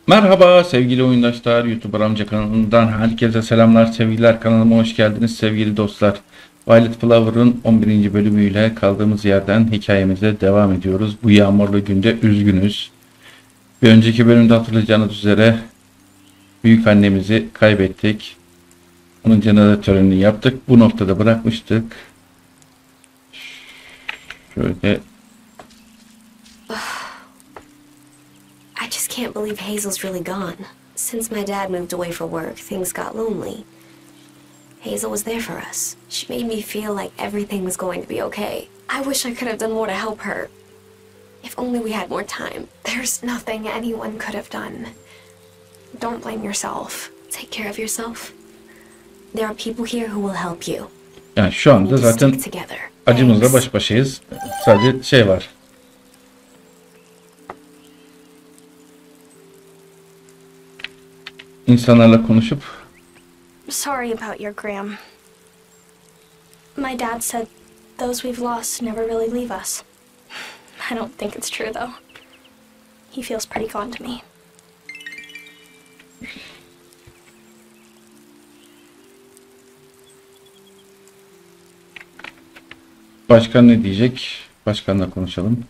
Merhaba sevgili oyundaşlar, YouTuber amca kanalından herkese selamlar, sevgiler, kanalıma hoş geldiniz sevgili dostlar. Wylde Flowers'ın 11. bölümüyle kaldığımız yerden hikayemize devam ediyoruz. Bu yağmurlu günde üzgünüz. Bir önceki bölümde hatırlayacağınız üzere büyük annemizi kaybettik. Onun cenaze törenini yaptık. Bu noktada bırakmıştık. Şöyle. I just can't believe Hazel's really gone. Since my dad moved away for work, things got lonely. Hazel was there for us. She made me feel like everything was going to be okay. I wish I could have done more to help her. If only we had more time. There's nothing anyone could have done. Don't blame yourself. Take care of yourself. There are people here who will help you. Yani şu anda zaten acımızla baş başayız. Sadece şey var. İnsanlarla konuşup Sorry about your Gram. My dad said those we've lost never really leave us. I don't think it's true though. He feels pretty gone to me. başkan ne diyecek? Başkanla konuşalım.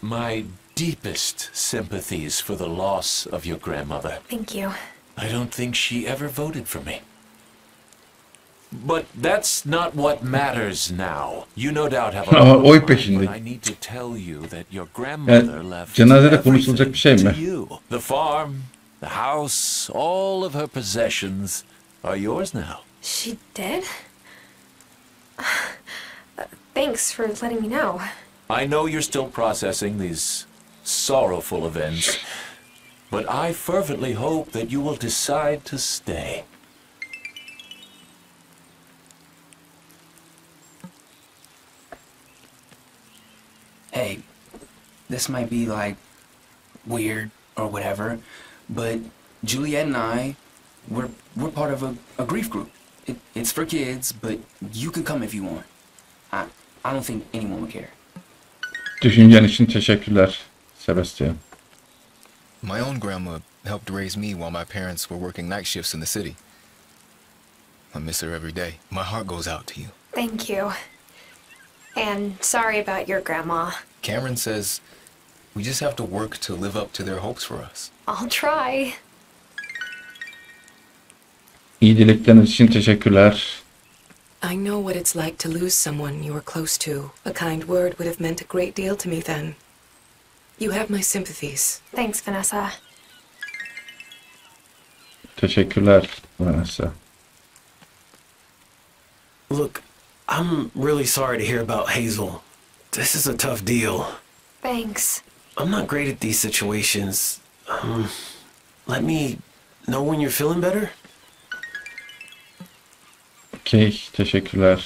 My deepest sympathies for the loss of your grandmother. Thank you. I don't think she ever voted for me. But that's not what matters now. You no doubt have a oy peşinde. but I need to tell you that your grandmother left cenazede konuşulacak bir şey mi? to you. The farm, the house, all of her possessions are yours now. She did? Thanks for letting me know. I know you're still processing these sorrowful events, but I fervently hope that you will decide to stay. Hey, this might be like weird or whatever, but Juliet and we're part of a grief group. It's for kids, but you can come if you want. I don't think anyone would care. Düşüncen için teşekkürler Sebastian. My own grandma helped raise me while my parents were working night shifts in the city. I miss her every day. My heart goes out to you. Thank you. And sorry about your grandma. Cameron says we just have to work to live up to their hopes for us. I'll try. İyi dilekleriniz için teşekkürler. I know what it's like to lose someone you were close to. A kind word would have meant a great deal to me then. You have my sympathies. Thanks, Vanessa. Teşekkürler Vanessa. Look, I'm really sorry to hear about Hazel. This is a tough deal. Thanks. I'm not great at these situations. Let me know when you're feeling better. Okey, teşekkürler.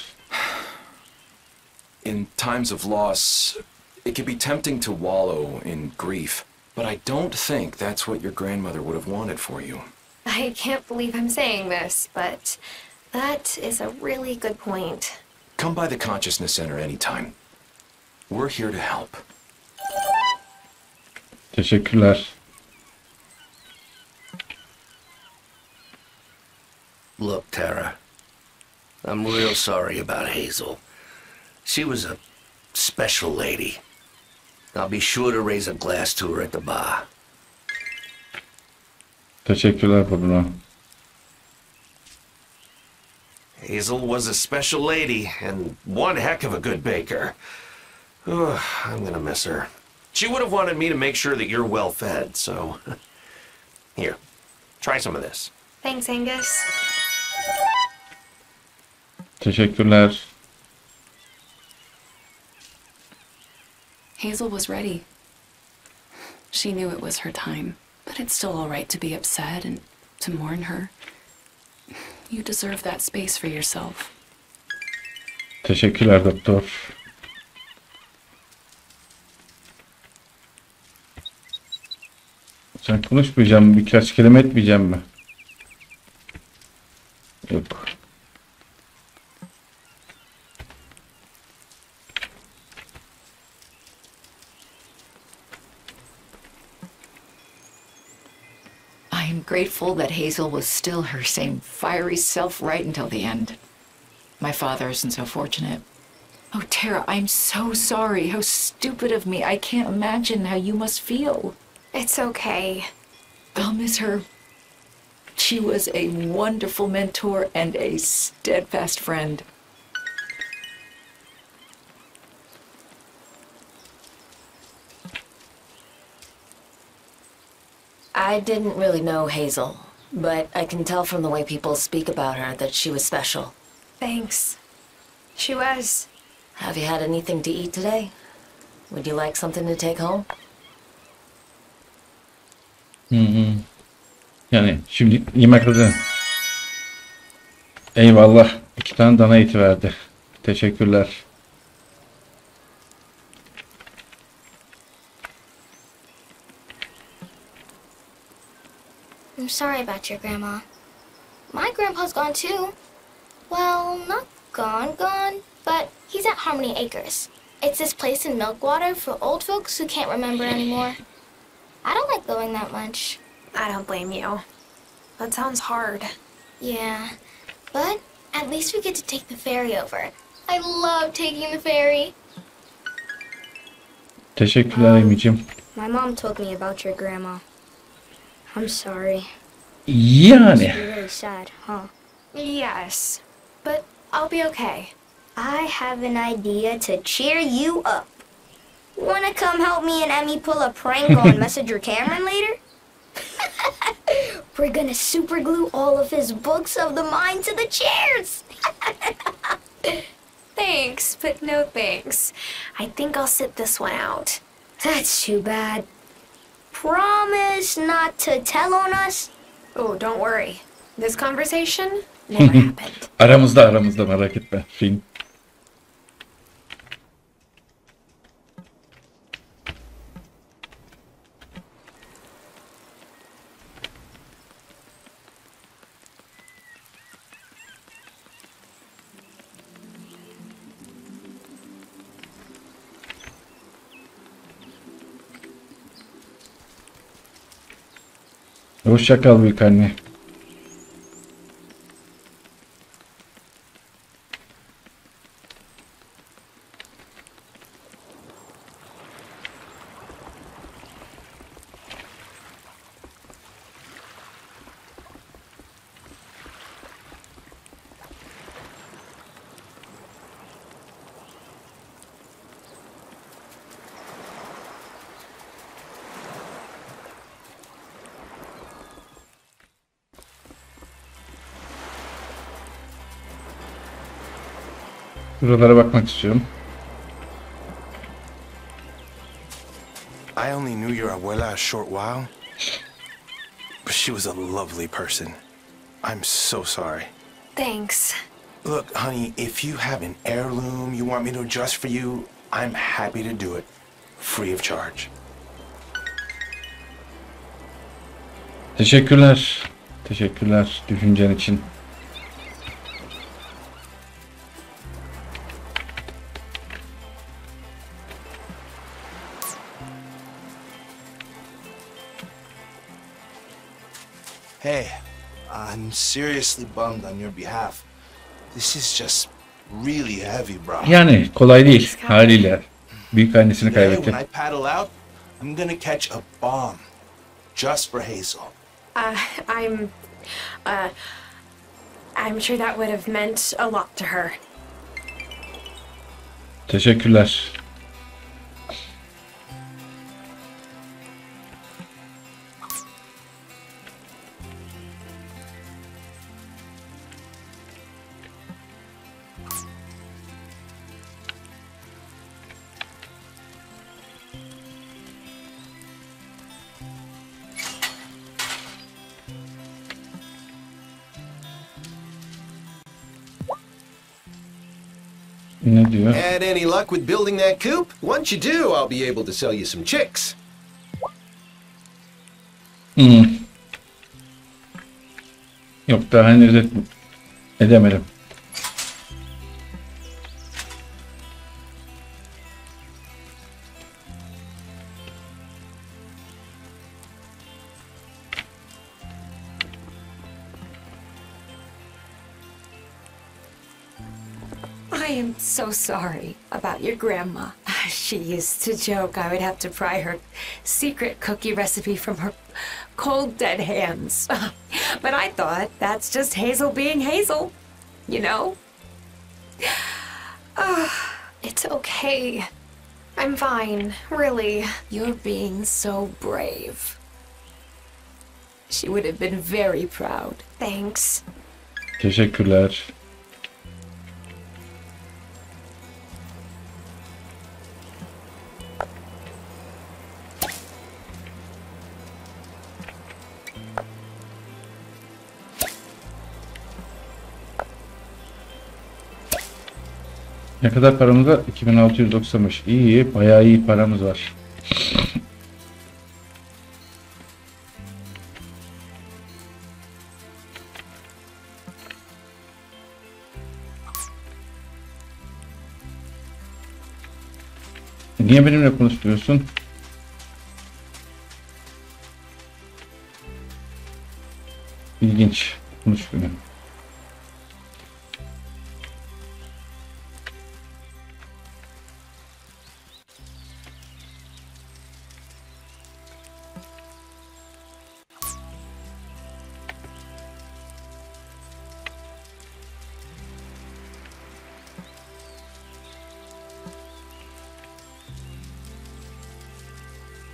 In times of loss, it can be tempting to wallow in grief, but I don't think that's what your grandmother would have wanted for you. I can't believe I'm saying this, but that is a really good point. Come by the Consciousness Center anytime. We're here to help. Teşekkürler. Look, Tara, I'm real sorry about Hazel. She was a special lady. I'll be sure to raise a glass to her at the bar. Teşekkürler Bruno. Hazel was a special lady and one heck of a good baker. I'm gonna miss her. She would have wanted me to make sure that you're well fed, so... Here, try some of this. Thanks, Angus. Teşekkürler. Hazel was ready. She knew it was her time, but it's still all right to be upset and to mourn her. You deserve that space for yourself. Teşekkürler doktor. Sen konuşmayacağım mı? Birkaç kelime etmeyeceğim mi? Yok. grateful that Hazel was still her same fiery self right until the end. My father isn't so fortunate. Oh, Tara, I'm so sorry. How stupid of me. I can't imagine how you must feel. It's okay. I'll miss her. She was a wonderful mentor and a steadfast friend. I didn't really know Hazel, but I can tell from the way people speak about her that she was special. Thanks. She was. Have you had anything to eat today? Would you like something to take home? Yani şimdi yemek hazır. Eyvallah. 2 tane dana eti verdi. Teşekkürler. I'm sorry about your grandma. My grandpa's gone too. Well, not gone, but he's at Harmony Acres. It's this place in Milkwater for old folks who can't remember anymore. I don't like going that much. I don't blame you. That sounds hard. Yeah, but at least we get to take the ferry over. I love taking the ferry. Teşekkürler Emicim. My mom told me about your grandma. I'm sorry. Yani. It's really sad, huh? Yes, but I'll be okay. I have an idea to cheer you up. Wanna come help me and Emmy pull a prank on Messenger Cameron later? We're gonna super glue all of his books of the mind to the chairs. Thanks, but no thanks. I think I'll sit this one out. That's too bad. Promise not to tell on us? Oh, don't worry. This conversation never happened. Aramızda merak etme. Film. Hoşça kal büyük anne. Buralara bakmak istiyorum. I only knew your abuela a short while, but she was a lovely person. I'm so sorry. Thanks. Look, honey, if you have an heirloom you want me to adjust for you, I'm happy to do it, free of charge. Teşekkürler. Teşekkürler düşüncen için. Hey, I'm seriously bummed on your behalf. This is just really heavy, bro. Yani kolay değil haliyle. Büyük annesini Today, kaybetti. when I paddle out, I'm gonna catch a bomb just for Hazel. I'm sure that would have meant a lot to her. Teşekkürler. Ne diyor? Had any luck with building that coop? Once you do, I'll be able to sell you some chicks. Yok daha henüz edemedim. I am so sorry about your grandma. She used to joke I would have to pry her secret cookie recipe from her cold, dead hands. But I thought that's just Hazel being Hazel, you know? It's okay. I'm fine, really. You're being so brave. She would have been very proud. Thanks. Teşekkürler. Ne kadar paramız var? 2695. İyi, bayağı iyi paramız var. Niye benimle konuşmuyorsun? İlginç. Konuşmuyor.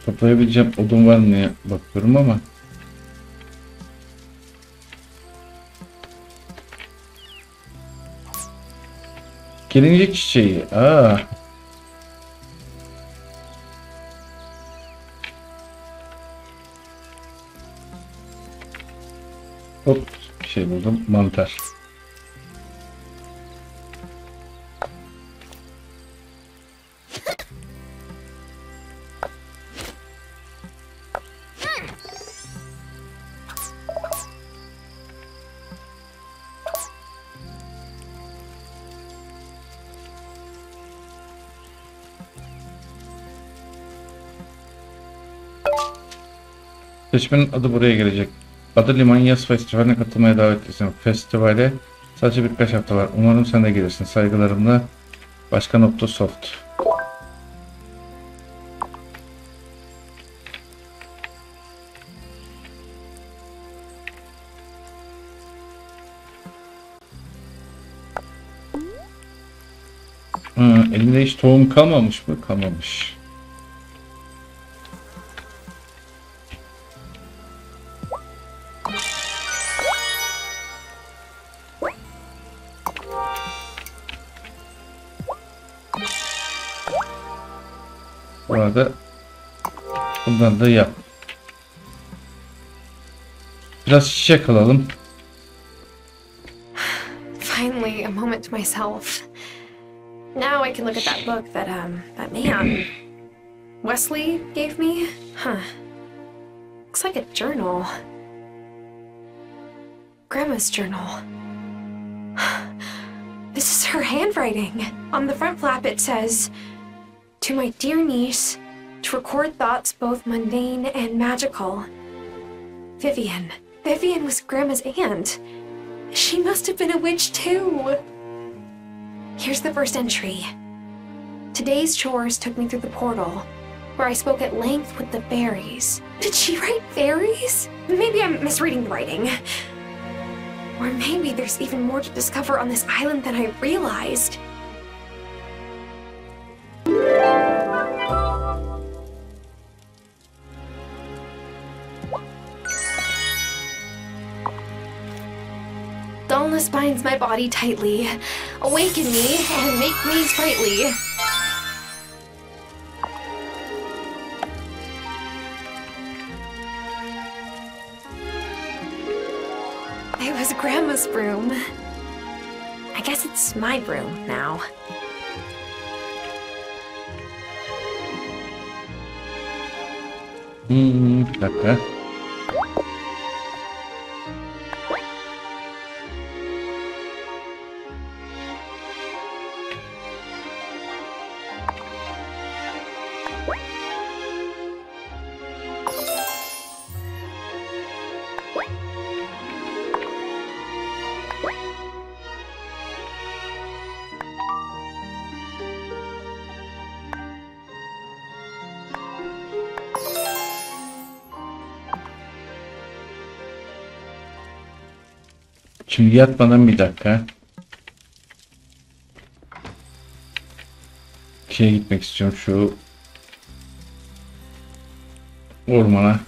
Toplayabileceğim odun var mı diye bakıyorum ama gelincik çiçeği. Hop, bir şey buldum. Mantar. Seçmenin adı buraya gelecek. Adaliman yaz festivaline katılmaya davetlisin. Festivale sadece birkaç hafta var. Umarım sen de gelirsin. Saygılarımla Başkan.soft. Elinde hiç tohum kalmamış mı? Kalmamış. Bu arada bundan da yap. Biraz çiçek alalım. Finally, a moment to myself. Now I can look at that book that man, Wesley gave me. Huh. Looks like a journal. Grandma's journal. This is her handwriting. On the front flap it says, "To my dear niece, to record thoughts both mundane and magical. Vivian. Vivian was Grandma's aunt. She must have been a witch too." Here's the first entry. "Today's chores took me through the portal, where I spoke at length with the fairies." Did she write fairies? Maybe I'm misreading the writing. Or maybe there's even more to discover on this island than I realized. Dullness binds my body tightly. Awaken me and make me sprightly. It was Grandma's broom. I guess it's my broom now. Bir dakika. Şimdi yatmadan bir dakika. Şeye gitmek istiyorum, şu ormana.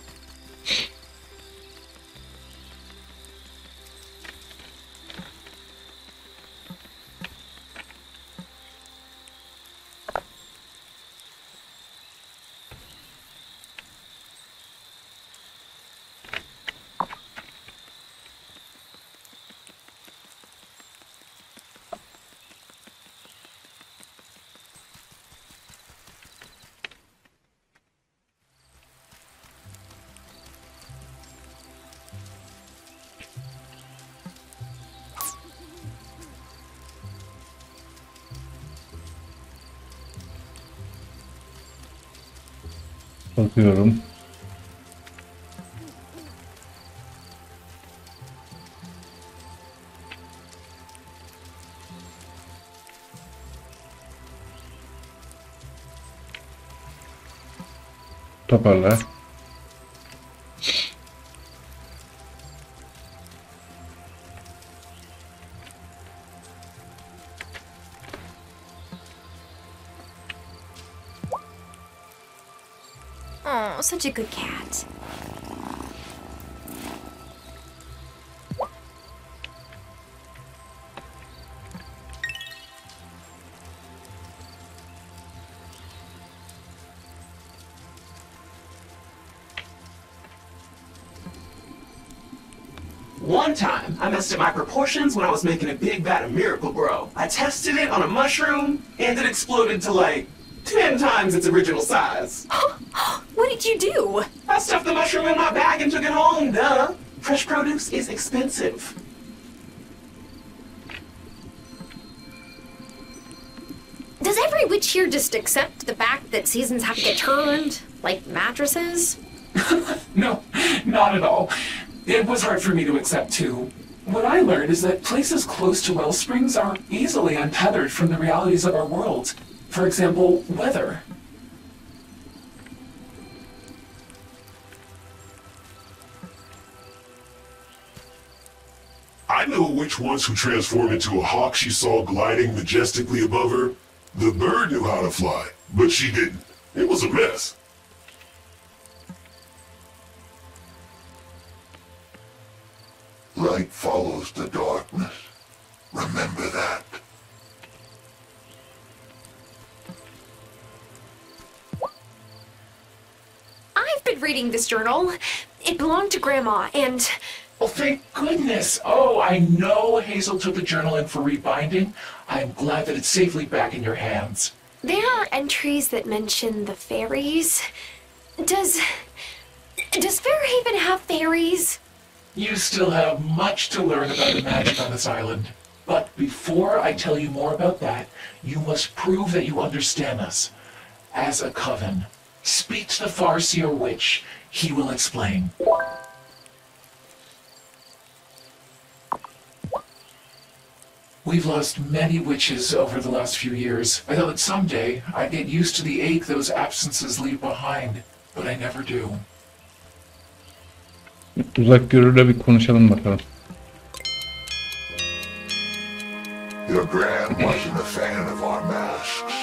Bakıyorum. Toparla. Oh, such a good cat. One time, I messed up my proportions when I was making a big vat of Miracle Grow. I tested it on a mushroom, and it exploded to like 10 times its original size. What did you do? I stuffed the mushroom in my bag and took it home, duh. Fresh produce is expensive. Does every witch here just accept the fact that seasons have to get turned? Like mattresses? No, not at all. It was hard for me to accept, too. What I learned is that places close to well springs are easily untethered from the realities of our world. For example, weather. I know which ones who transformed into a hawk she saw gliding majestically above her. The bird knew how to fly, but she didn't. It was a mess. Light follows the darkness. Remember that. I've been reading this journal. It belonged to Grandma, and... Oh, thank goodness. Oh, I know Hazel took the journal in for rebinding. I'm glad that it's safely back in your hands. There are entries that mention the fairies. Does Fairhaven have fairies? You still have much to learn about the magic on this island. But before I tell you more about that, you must prove that you understand us. As a coven, speak to the Farseer witch. He will explain. We've lost many witches over the last few years. I thought that someday I'd get used to the ache those absences leave behind, but I never do. Uzak görürle bir konuşalım bakalım. Your Gran wasn't a fan of our masks,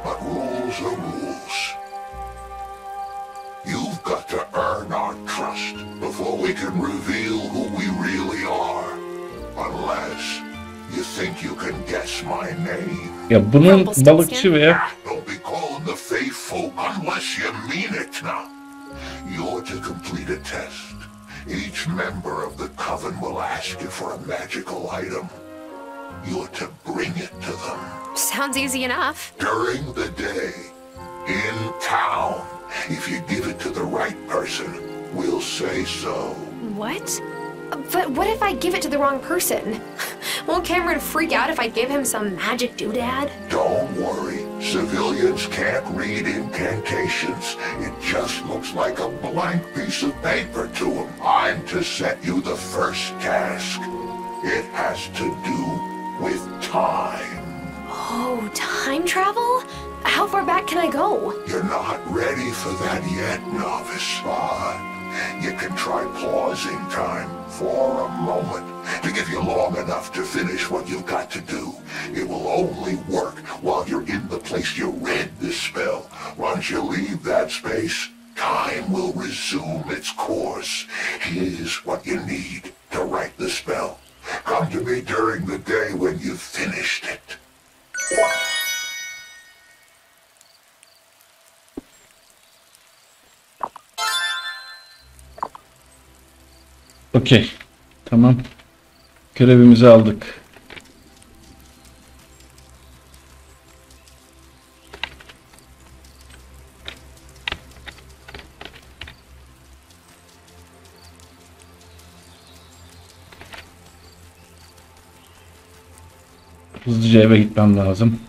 but rules are rules. You've got to earn our trust before we can reveal who we really are. Unless you think you can guess my name. Ya bunun balıkçı veya Don't be calling the faithful unless you mean it now. You're to complete a test. Each member of the coven will ask you for a magical item. You're to bring it to them. Sounds easy enough. During the day, in town. If you give it to the right person, we'll say so. What? But what if I give it to the wrong person? Won't Cameron freak out if I give him some magic doodad? Don't worry. Civilians can't read incantations. It just looks like a blank piece of paper to them. I'm to set you the first task. It has to do with time. Oh, time travel? How far back can I go? You're not ready for that yet, novice, but you can try pausing time for a moment to give you long enough to finish what you've got to do. It will only work while you're in the place you read the spell. Once you leave that space, time will resume its course. Here's what you need to write the spell. Come to me during the day when you've finished it. Okey. Tamam. Görevimizi aldık. Hızlıca eve gitmem lazım.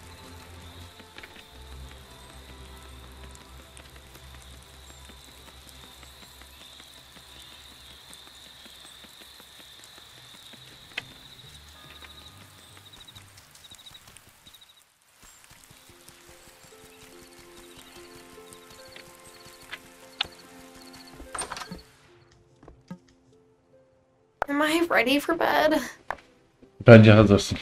Am I ready for bed? Bence hazırsın.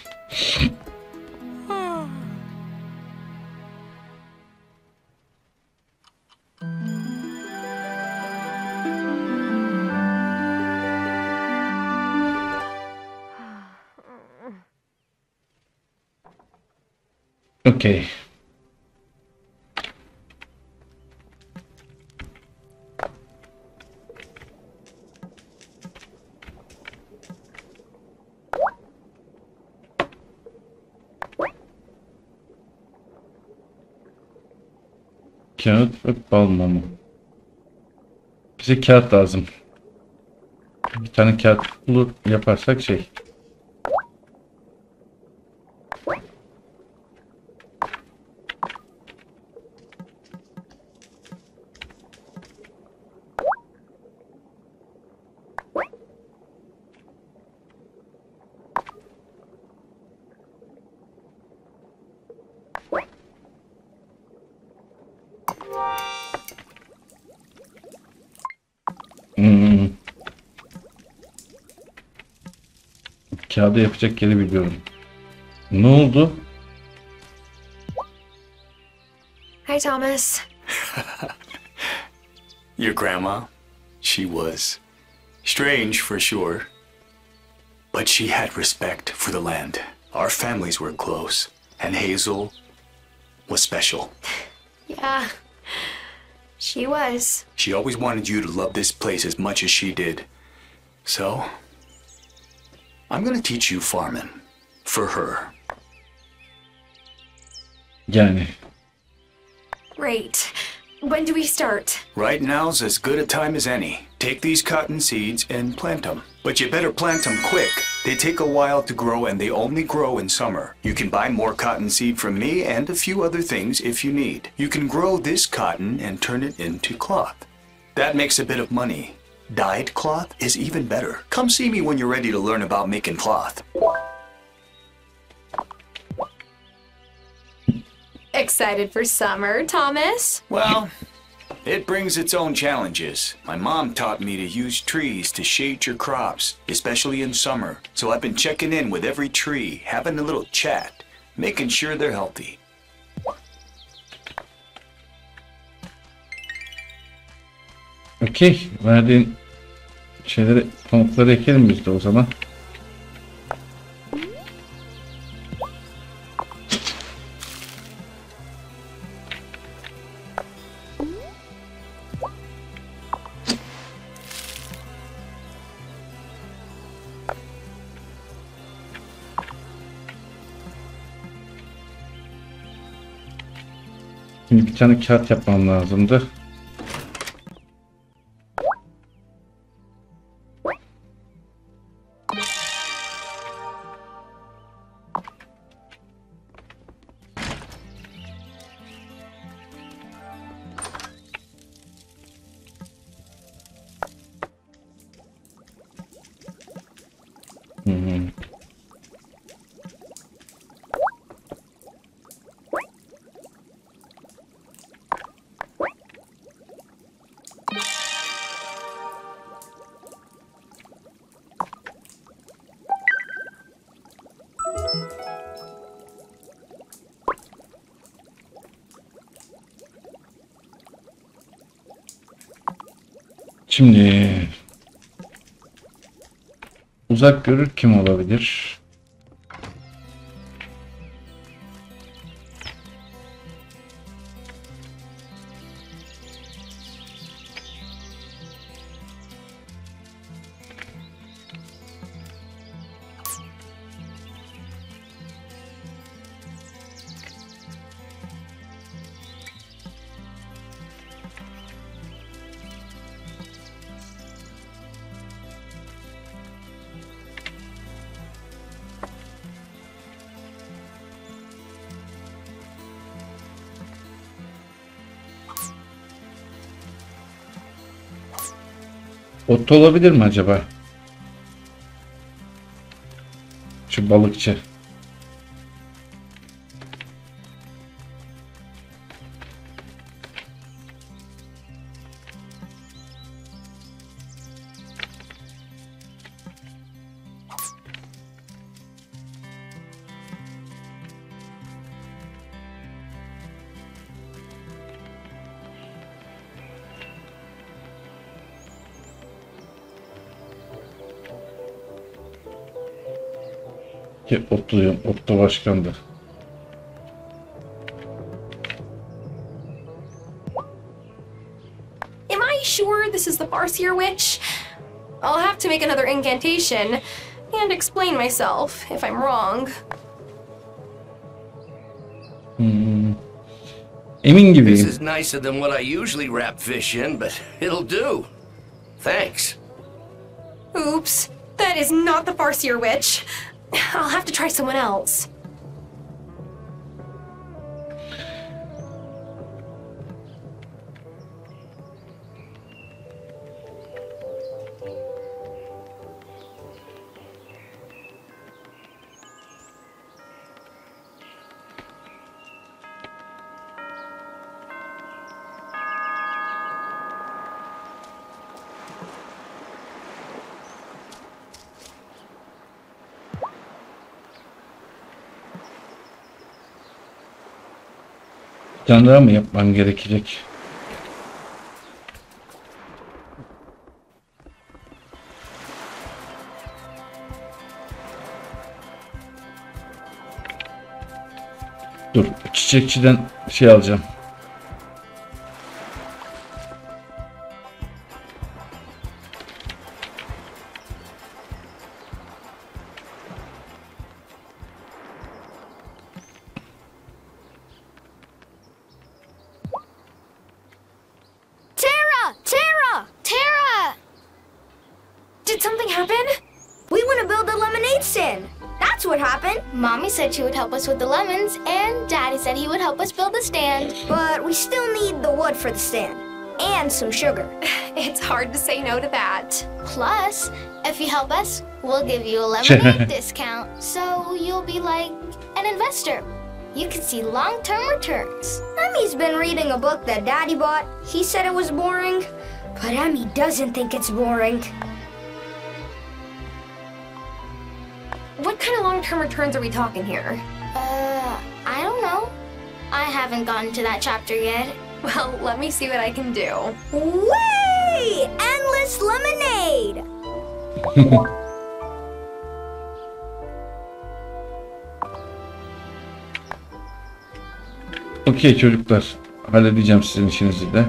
Okey. Kağıt ve bal mumu. Bize kağıt lazım. Bir tane kağıt bulur yaparsak şey. Kağıda yapacak yeri biliyorum. Ne oldu? Hi, Thomas. Your grandma, she was strange for sure, but she had respect for the land. Our families were close, and Hazel was special. Yeah, she was. She always wanted you to love this place as much as she did. So, I'm gonna teach you farming for her. Yani. Great. When do we start? Right now's as good a time as any. Take these cotton seeds and plant them. But you better plant them quick. They take a while to grow and they only grow in summer. You can buy more cotton seed from me and a few other things if you need. You can grow this cotton and turn it into cloth. That makes a bit of money. Dyed cloth is even better. Come see me when you're ready to learn about making cloth. Excited for summer, Thomas? Well, it brings its own challenges. My mom taught me to use trees to shade your crops, especially in summer. So I've been checking in with every tree, having a little chat, making sure they're healthy. Okey. Verdiğin şeyleri, pamukları ekelim biz de o zaman. Şimdi bir tane kağıt yapmam lazımdı. Şimdi uzak görür kim olabilir? Otto olabilir mi acaba? Şu balıkçı. Otto'yum. Otto başkandı. Am I sure this is the Farseer witch? I'll have to make another incantation and explain myself if I'm wrong. Emin gibiyim. This is nicer than what I usually wrap fish in, but it'll do. Thanks. Oops, that is not the Farseer witch. I'll have to try someone else. Canlığa mı yapman gerekecek? Dur, çiçekçiden şey alacağım. Mommy said she would help us with the lemons, and Daddy said he would help us build a stand. But we still need the wood for the stand. And some sugar. It's hard to say no to that. Plus, if you help us, we'll give you a lemonade discount. So you'll be like an investor. You can see long-term returns. Emmy's been reading a book that Daddy bought. He said it was boring. But Emmy doesn't think it's boring. What kind of long-term returns are we talking here? I don't know. I haven't gotten to that chapter yet. Well, let me see what I can do. Way! Endless lemonade! Okey çocuklar. Halledeceğim sizin işinizi de.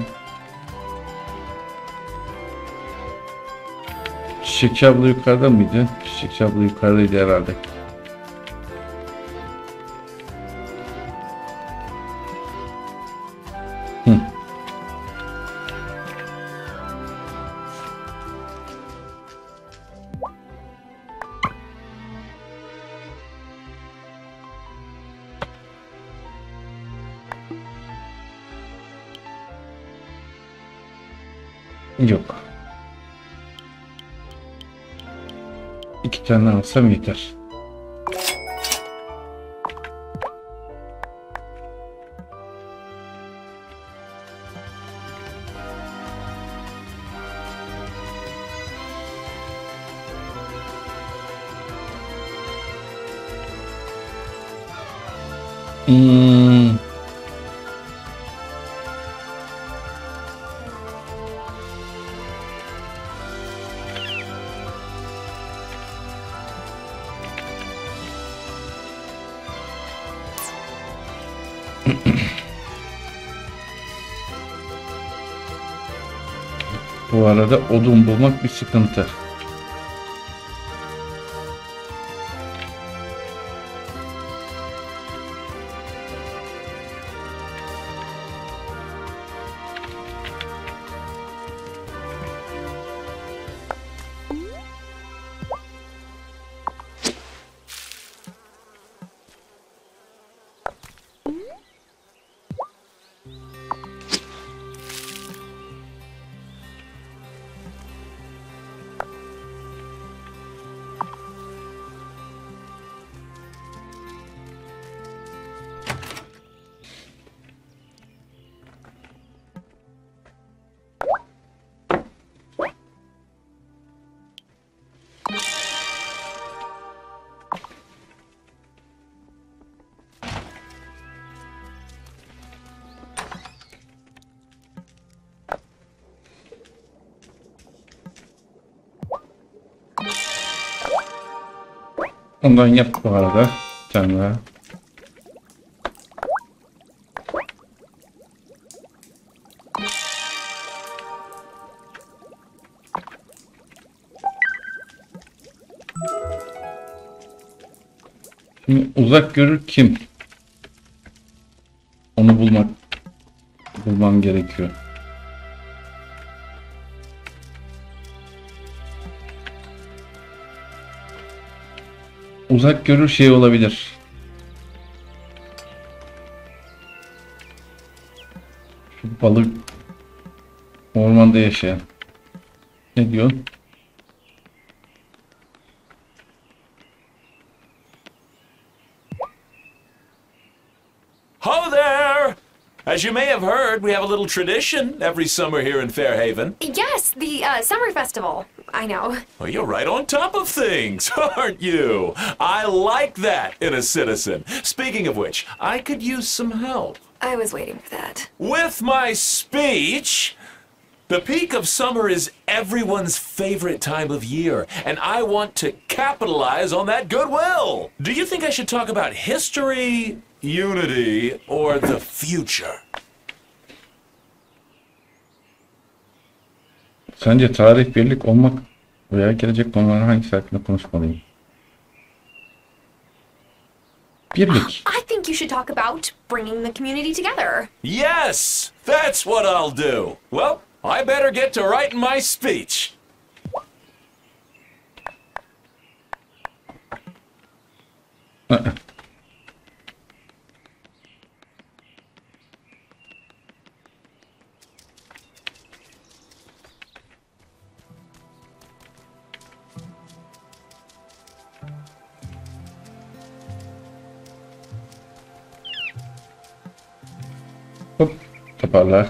Çiçekçi abla yukarıda mıydı? Çiçekçi abla yukarıdaydı herhalde. Yok. 2 tane alsam yeter. Bu arada odun bulmak bir sıkıntı. Ondan yap bu arada. Bir tane daha. Şimdi uzak görür kim? Onu bulmam gerekiyor. Uzak görür şey olabilir. Şu balık ormanda yaşayan. Ne diyor? Ho there! As you may have heard, we have a little tradition every summer here in Fairhaven. Yes, the summer festival. I know. Well, you're right on top of things, aren't you? I like that in a citizen. Speaking of which, I could use some help. I was waiting for that. With my speech! The peak of summer is everyone's favorite time of year, and I want to capitalize on that goodwill. Do you think I should talk about history, unity, or the future? Sence tarih, birlik, olmak veya gelecek konuların hangisi hakkında konuşmalıyım? Birlik. I think you should talk about bringing the community together. Yes! That's what I'll do. Well, I better get to writing my speech. Hop, toparlar.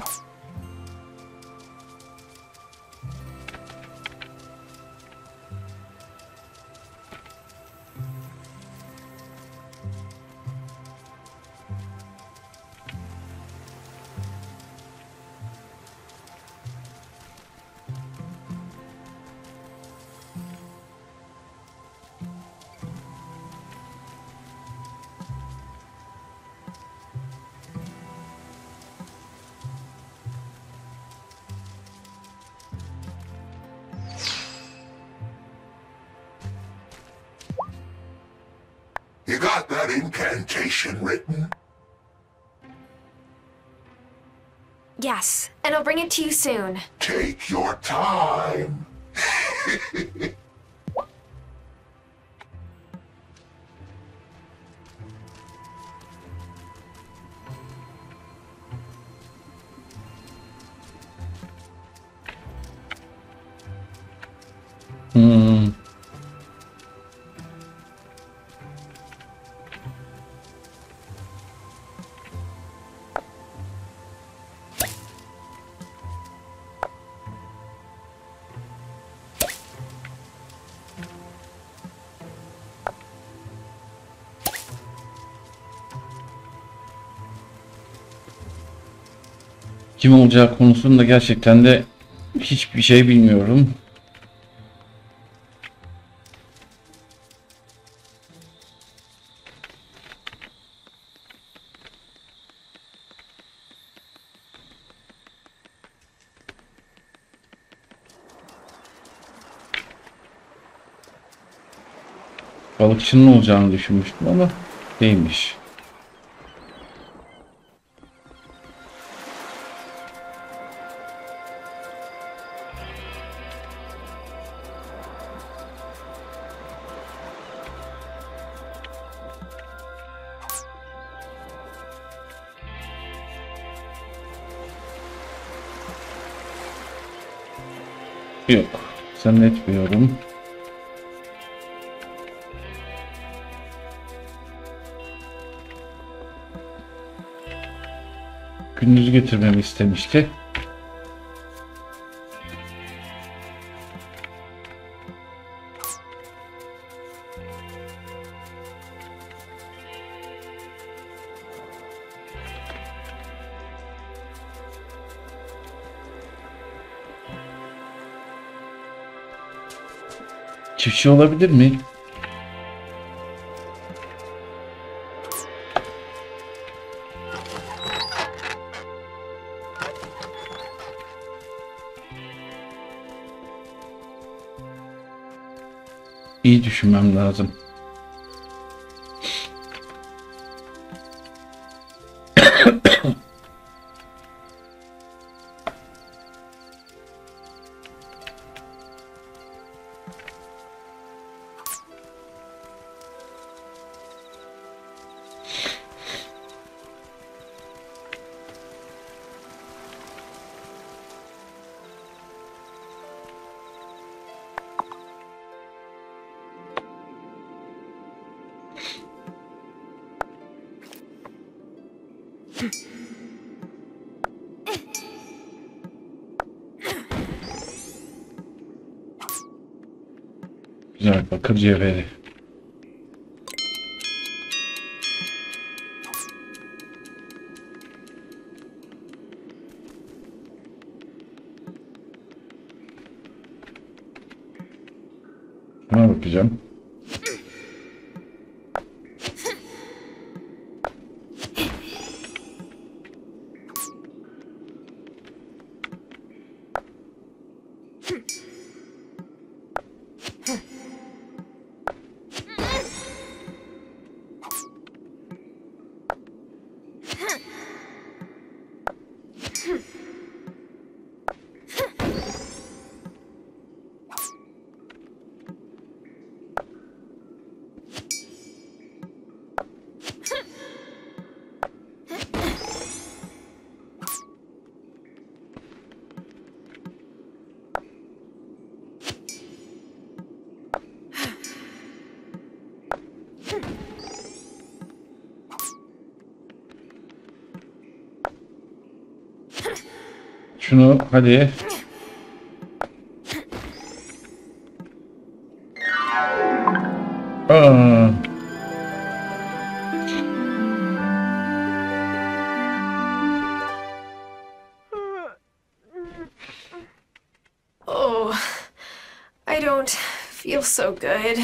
You got that incantation written? Yes, and I'll bring it to you soon. Take your time. Kim olacağı konusunda gerçekten de hiçbir şey bilmiyorum. Balıkçının olacağını düşünmüştüm ama değilmiş. Yok. Zannetmiyorum. Gündüzü getirmemi istemişti. Çiftçi olabilir mi? İyi düşünmem lazım. Güzel bakır cevheri. Buna bakacağım. Şunu hadi. Aa. Oh, I don't feel so good.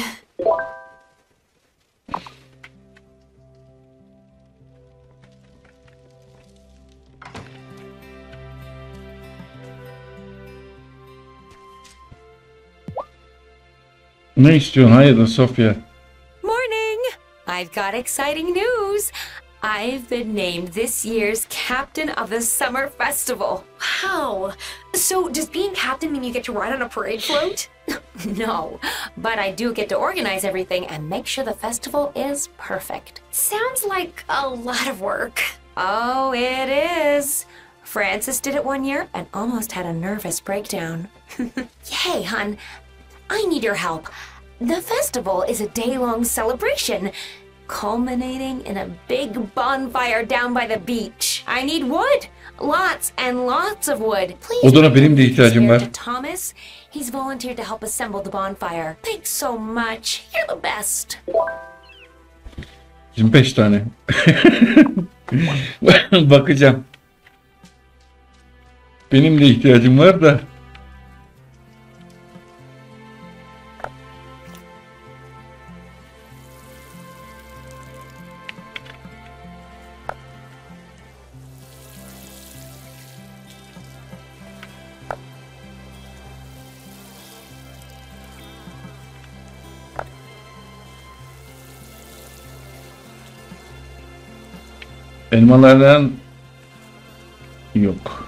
Ne istiyorsun? Hayırdır Sofya? Morning! I've got exciting news. I've been named this year's captain of the summer festival. Wow. So does being captain mean you get to ride on a parade float? No, but I do get to organize everything and make sure the festival is perfect. Sounds like a lot of work. Oh, it is. Francis did it one year and almost had a nervous breakdown. Hey, hun, I need your help. The festival is a day-long celebration, culminating in a big bonfire down by the beach. I need wood. Lots and lots of wood. Please. Odana benim de ihtiyacım var. Thomas, he's volunteered to help assemble the bonfire. Thanks so much. You're the best. 25 tane. Bakacağım. Benim de ihtiyacım var da. Elmalardan yok.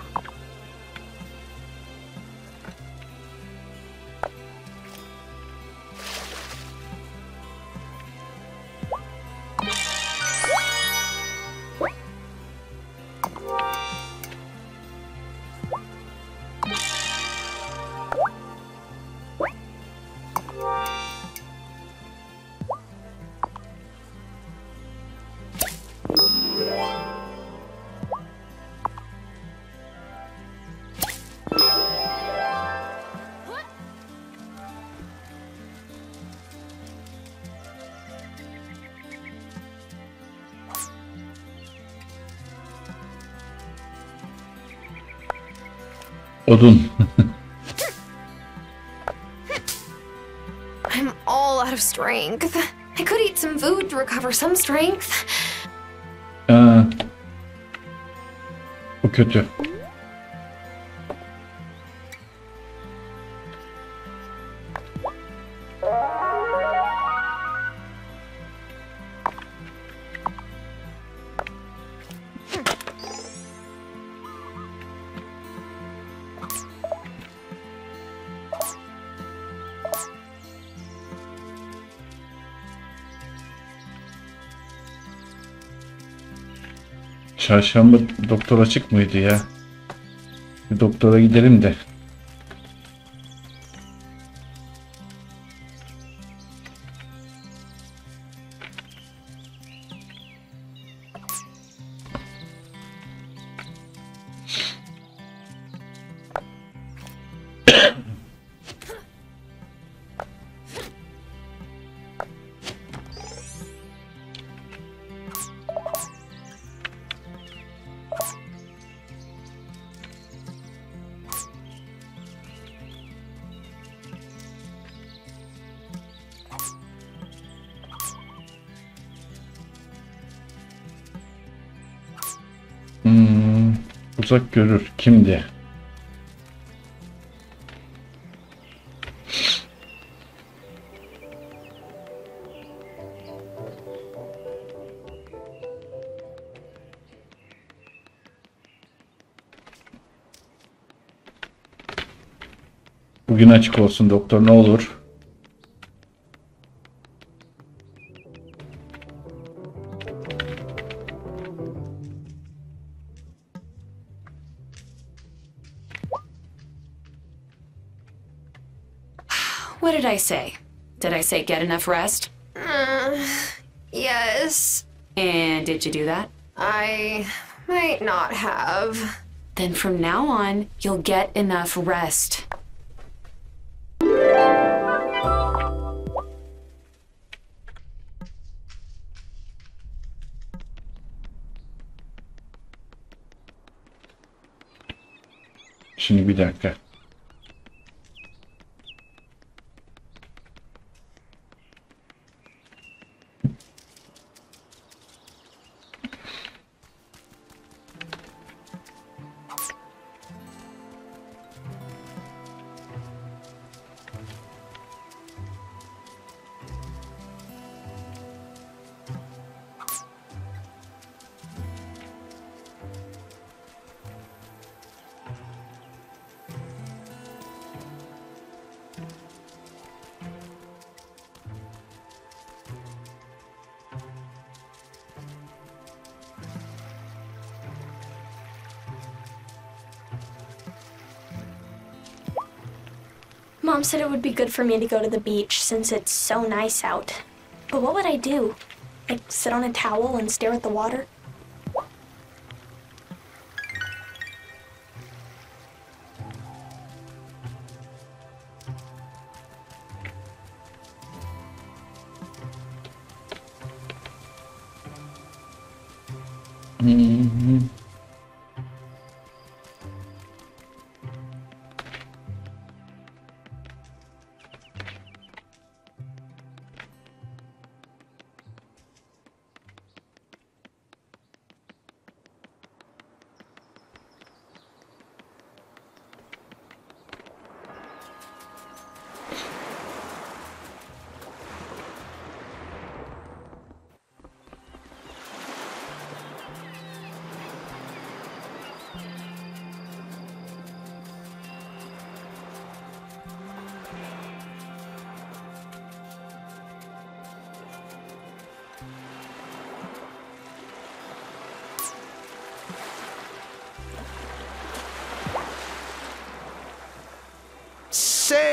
Odun. I'm all out of strength. I could eat some food to recover some strength. Bu kötü. Çarşamba doktor açık mıydı ya? Bir doktora gidelim de. Uzak görür. Kimdi? Bugün açık olsun doktor, ne olur. What did I say? Did I say get enough rest? Yes. And did you do that? I might not have. Then from now on, you'll get enough rest. Şimdi bir dakika. Mom said it would be good for me to go to the beach since it's so nice out. But what would I do? Like sit on a towel and stare at the water?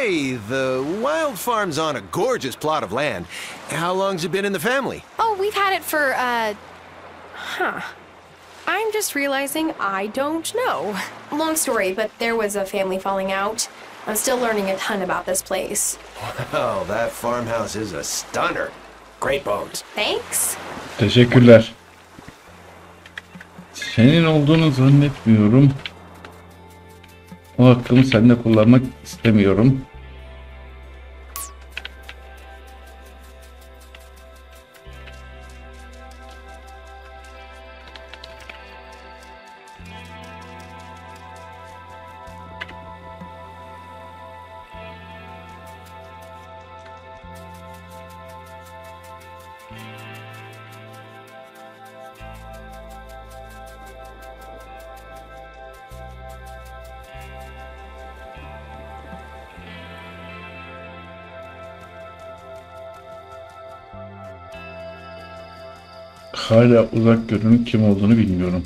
Hey, the Wylde Farm's on a gorgeous plot of land. How long's it been in the family? Oh, we've had it for, I'm just realizing I don't know. Long story, but there was a family falling out. I'm still learning a ton about this place. Wow, that farmhouse is a stunner. Great bones. Thanks. Teşekkürler. Senin olduğunu zannetmiyorum. O hakkımı seninle kullanmak istemiyorum. Hala uzak görünün kim olduğunu bilmiyorum.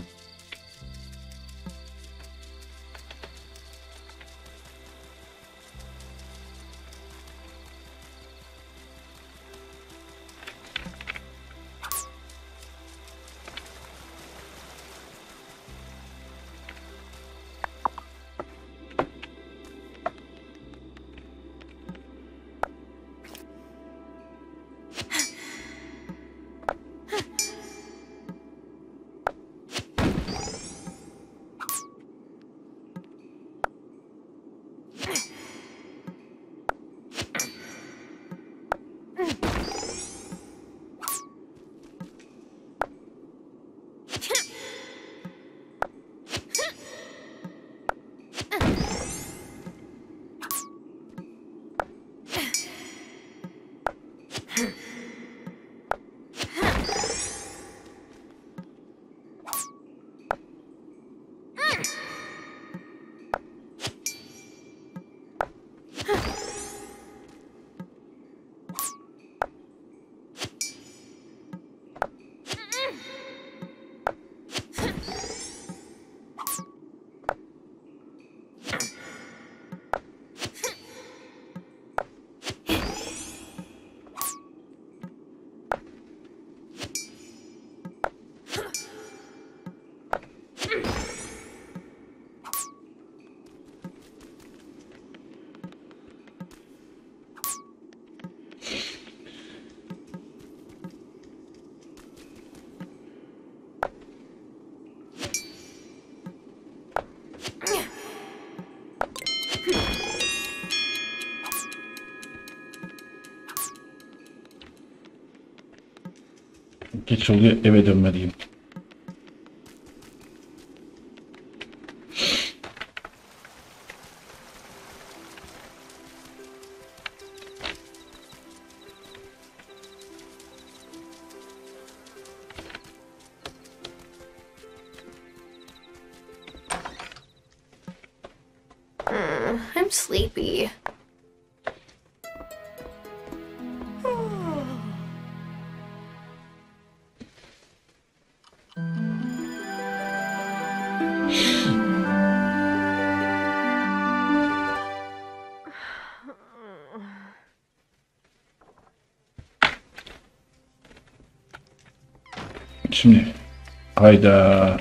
Geç oluyor, eve dönmeliyim. I'm sleepy. Şimdi hayda.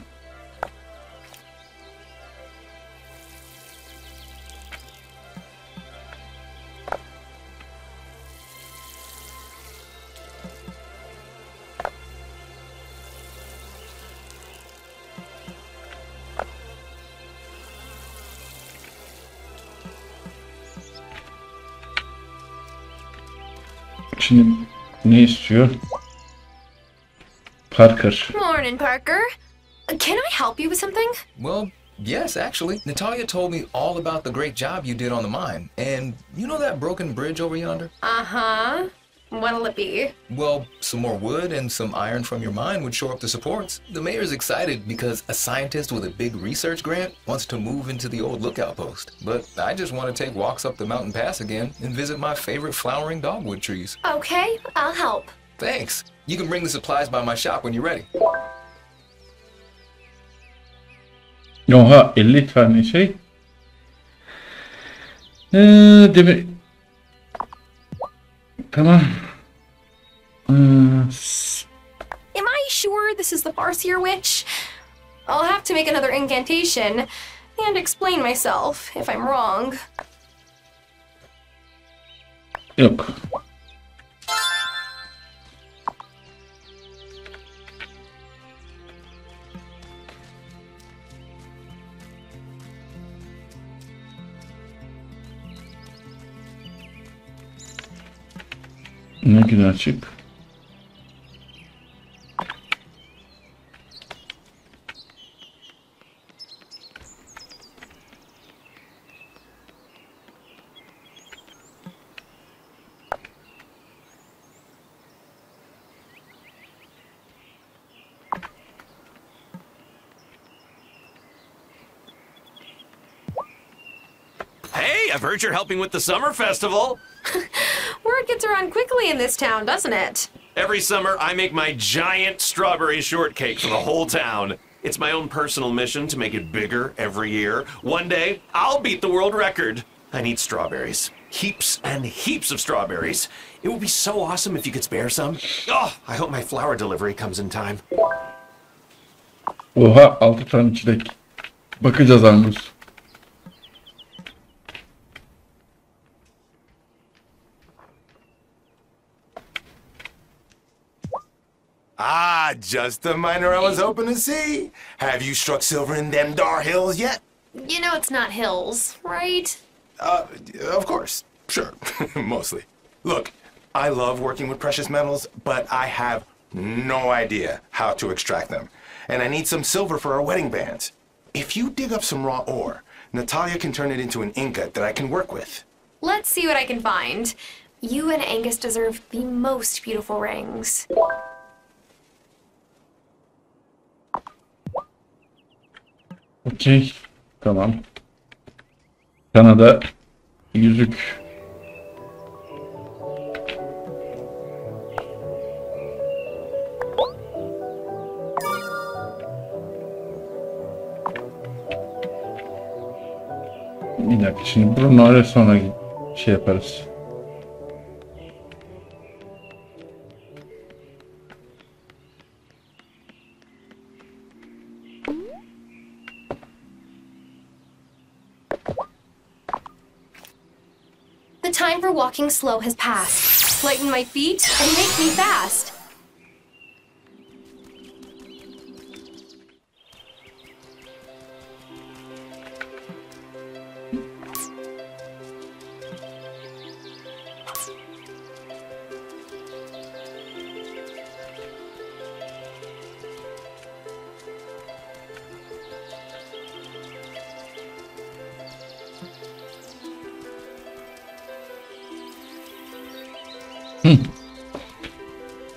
Şimdi ne istiyor? Parker. Morning, Parker. Can I help you with something? Well, yes, actually. Natalia told me all about the great job you did on the mine. And you know that broken bridge over yonder? Uh-huh. What'll it be? Well, some more wood and some iron from your mine would shore up the supports. The mayor's excited because a scientist with a big research grant wants to move into the old lookout post. But I just want to take walks up the mountain pass again and visit my favorite flowering dogwood trees. Okay, I'll help. Thanks. You can bring the supplies by my shop when you're ready. Oha 50 tane şey. Demir. Tamam. Am I sure this is the Farseer Witch? I'll have to make another incantation and explain myself if I'm wrong. Yok. Ne gün açık? Hey, I've heard you're helping with the summer festival. Word gets around quickly in this town, doesn't it? Every summer, I make my giant strawberry shortcake for the whole town. It's my own personal mission to make it bigger every year. One day, I'll beat the world record. I need strawberries. Heaps and heaps of strawberries. It would be so awesome if you could spare some. Oh, I hope my flower delivery comes in time. Oha, 6 tane çilek. Bakacağız Angus. Ah, just the miner I was hoping to see. Have you struck silver in them dar hills yet? You know it's not hills, right? Of course. Sure. Mostly. Look, I love working with precious metals, but I have no idea how to extract them. And I need some silver for our wedding bands. If you dig up some raw ore, Natalia can turn it into an ingot that I can work with. Let's see what I can find. You and Angus deserve the most beautiful rings. Okey. Tamam. Kanada yüzük. Bir dakika, şimdi bunları sonra şey yaparız. The time for walking slow has passed. Lighten my feet and make me fast.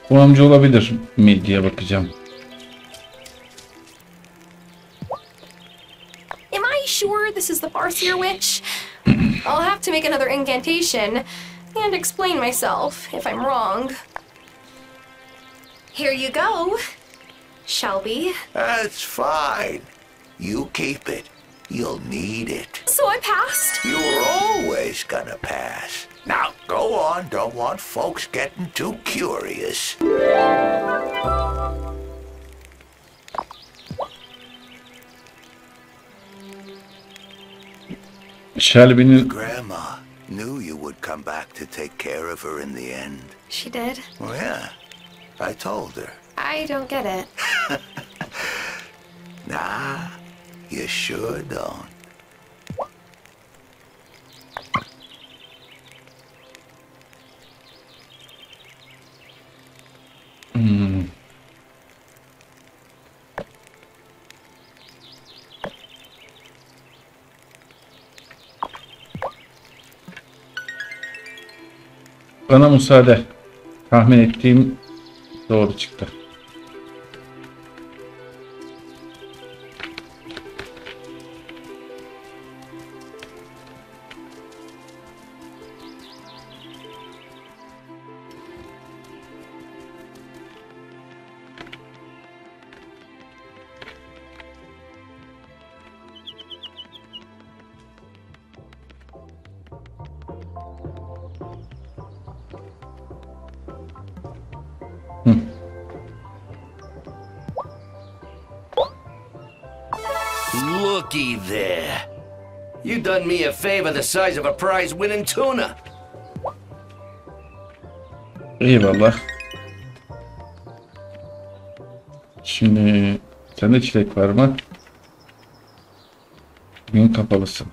Bu amca olabilir mi diye bakacağım. Am I sure this is the Farseer Witch? I'll have to make another incantation and explain myself if I'm wrong. Here you go, Shelby. That's fine. You keep it. You'll need it. So I passed? You were always gonna pass. Now, go on. Don't want folks getting too curious. Shelby'nin... Grandma knew you would come back to take care of her in the end. She did? Well, yeah. I told her. I don't get it. Nah, you sure don't. Bana müsaade. Tahmin ettiğim doğru çıktı. looky there. You done me a favor the size of a prize-winning tuna. Eyvallah. Şimdi sende çilek var mı? Bugün kapalısın.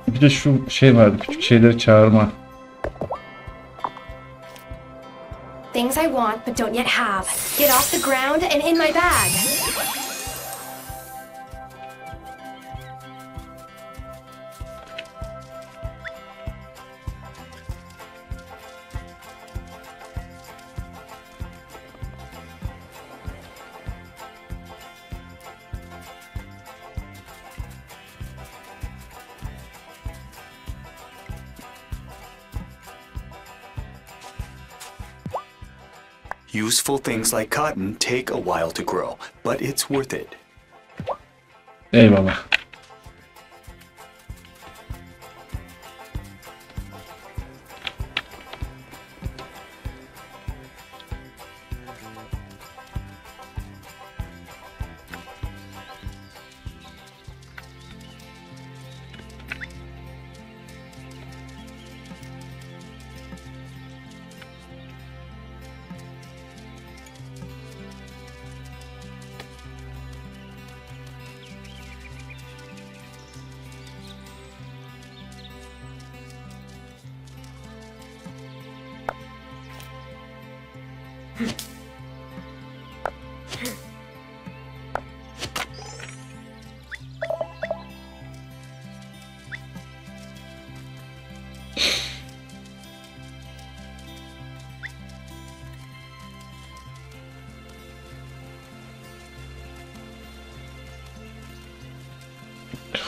Bir de şu şey vardı, küçük şeyleri çağırma. Things I want but don't yet have. Get off the ground and in my bag. Useful things like cotton take a while to grow, but it's worth it. Eyvallah.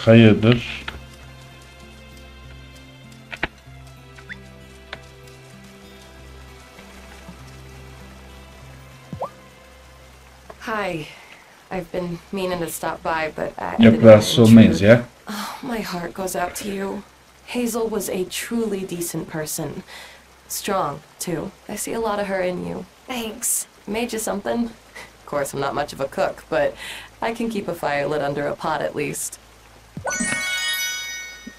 Hayırdır? Hi. I've been meaning to stop by, but I Yok, rahatsız olmayız ya. Oh, my heart goes out to you. Hazel was a truly decent person. Strong, too. I see a lot of her in you. Thanks. Made you something? Of course, I'm not much of a cook, but I can keep a fire lit under a pot at least.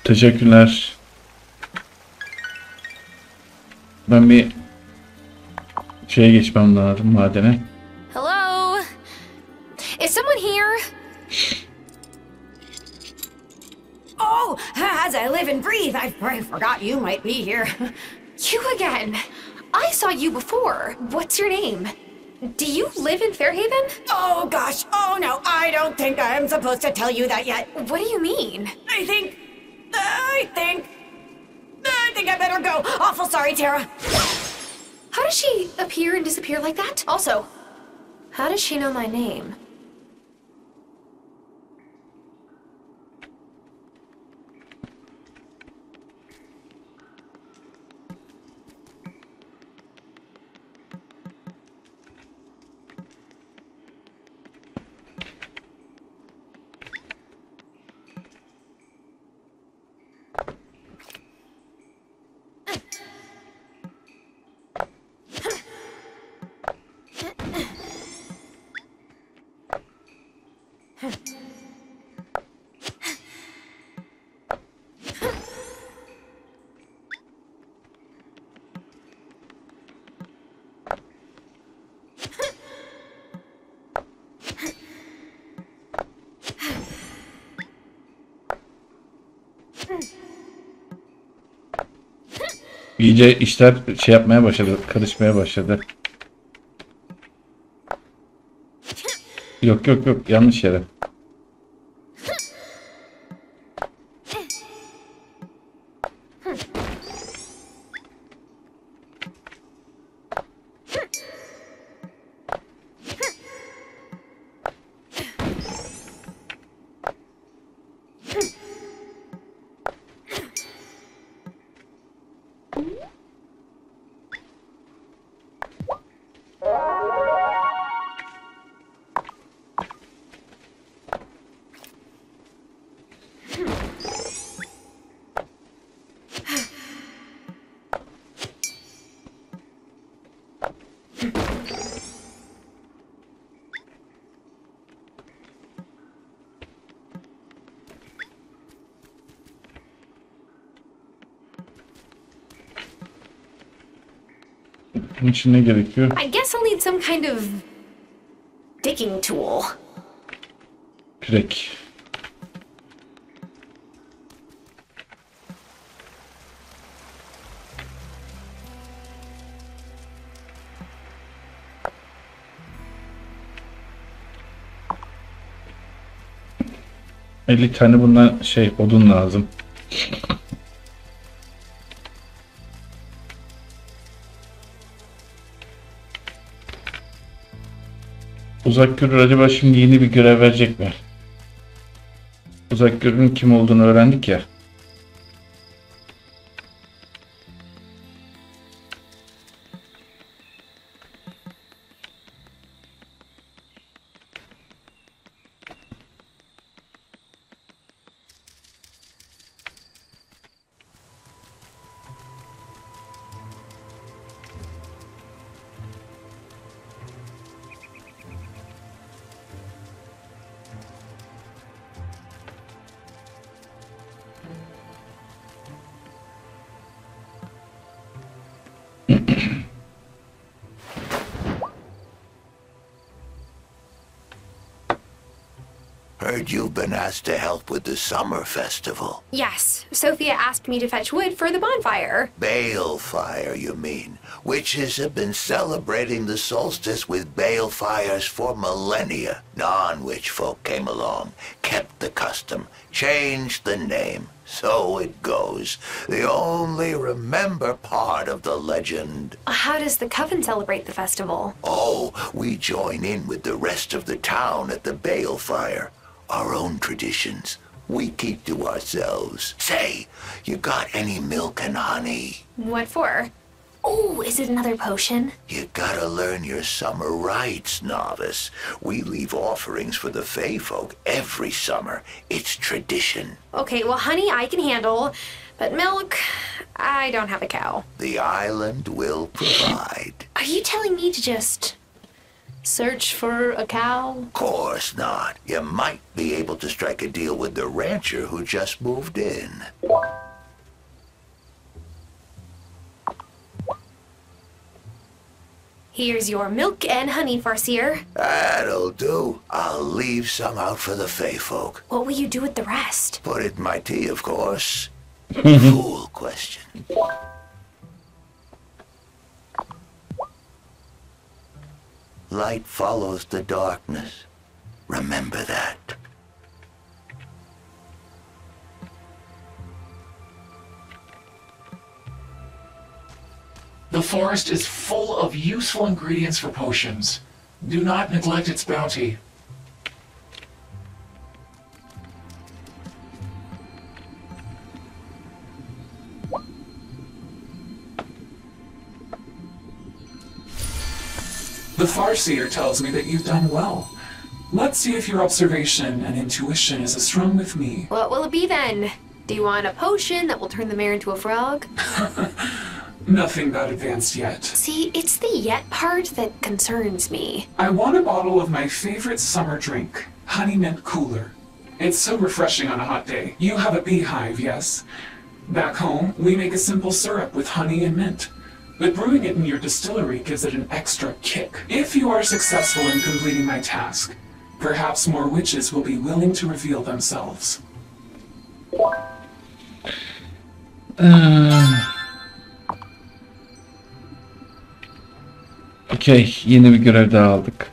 Teşekkürler. Ben bir şeye geçmem lazım, madene. Hello? Is someone here? Oh, as I live and breathe, I forgot you might be here. You again. I saw you before. What's your name? Do you live in Fairhaven? Oh gosh, oh no, I don't think I'm supposed to tell you that yet. What do you mean? I think I better go. Awful sorry, Tara. How does she appear and disappear like that? Also, how does she know my name? İyice işler şey yapmaya başladı, karışmaya başladı. Yok yok yok, yanlış yere. Bunun için ne gerekiyor? I guess I'll need some kind of digging tool. Kürek. ...50 tane bundan odun lazım. Uzak görür acaba şimdi yeni bir görev verecek mi? Uzak görürün kim olduğunu öğrendik ya. Heard you've been asked to help with the summer festival. Yes, Sophia asked me to fetch wood for the bonfire. Balefire, you mean? Witches have been celebrating the solstice with balefires for millennia. Non-witch folk came along, kept the custom, changed the name. So it goes. They only remember part of the legend. How does the coven celebrate the festival? Oh, we join in with the rest of the town at the balefire. Our own traditions. We keep to ourselves. Say, you got any milk and honey? What for? Oh, is it another potion? You gotta learn your summer rites, novice. We leave offerings for the Fae folk every summer. It's tradition. Okay, well, honey I can handle, but milk, I don't have a cow. The island will provide. Are you telling me to just search for a cow? Course not. You might be able to strike a deal with the rancher who just moved in. Here's your milk and honey, Farseer. That'll do. I'll leave some out for the Fae folk. What will you do with the rest? Put it in my tea, of course. Fool question. Light follows the darkness. Remember that. The forest is full of useful ingredients for potions. Do not neglect its bounty. The Farseer tells me that you've done well. Let's see if your observation and intuition is as strong with me. What will it be then? Do you want a potion that will turn the mare into a frog? Nothing that advanced yet. See, it's the yet part that concerns me. I want a bottle of my favorite summer drink, Honey Mint Cooler. It's so refreshing on a hot day. You have a beehive, yes? Back home, we make a simple syrup with honey and mint. But brewing it in your distillery gives it an extra kick. If you are successful in completing my task, perhaps more witches will be willing to reveal themselves. Okey, yeni bir görev daha aldık.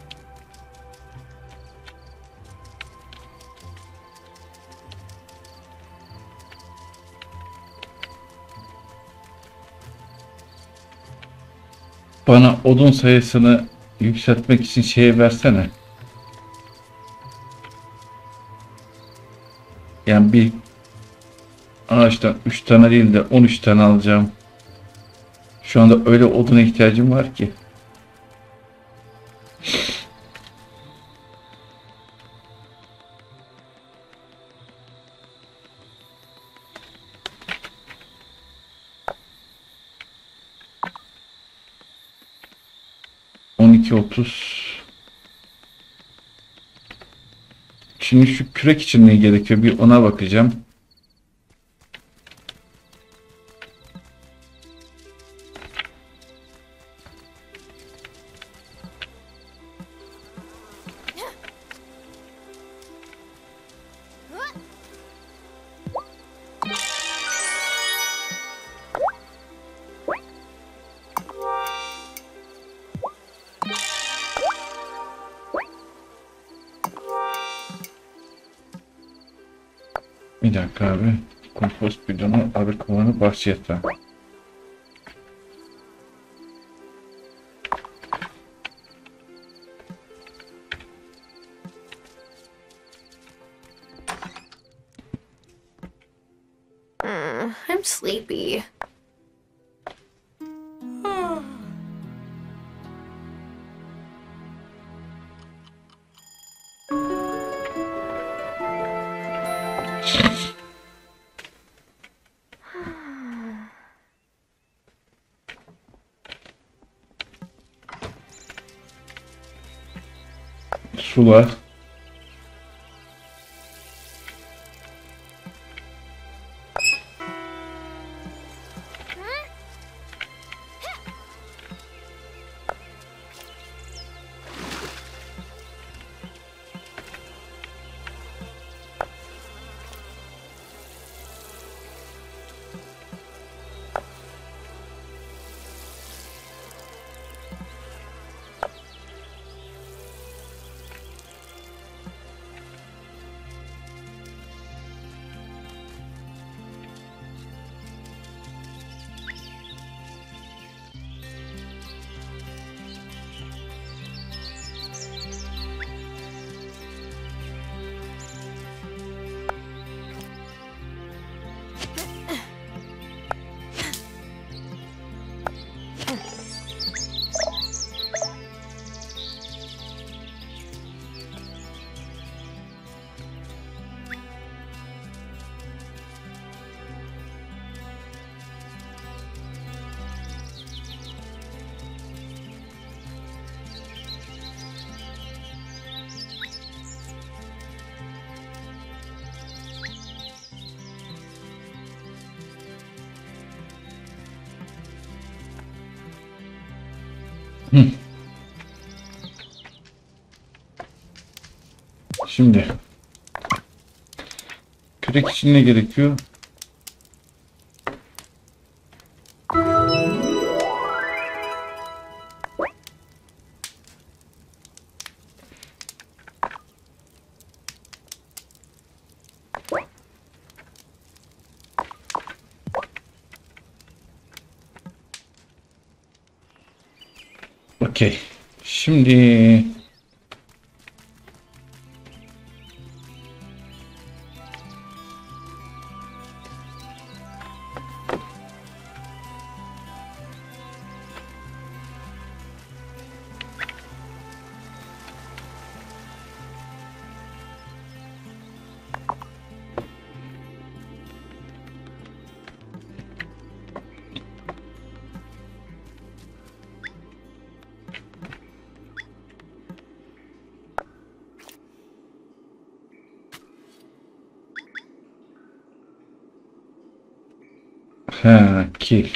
Bana odun sayısını yükseltmek için şeye versene. Yani bir ağaçtan 3 tane değil de 13 tane alacağım. Şu anda öyle oduna ihtiyacım var ki. Şimdi şu kürek için ne gerekiyor? Bir ona bakacağım. Bir dakika abi. Kompost bidonu, arı kovanı, bahçe yatağı. I'm sleepy. Sular. Şimdi kürek için ne gerekiyor? Okey. Şimdi kil.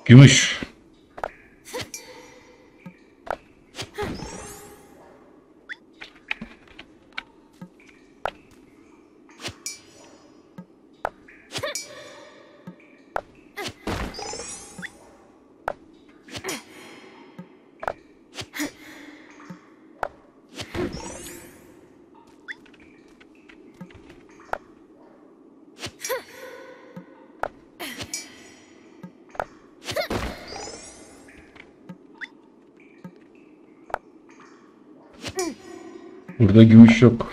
Gümüş. Burada gümüş yok.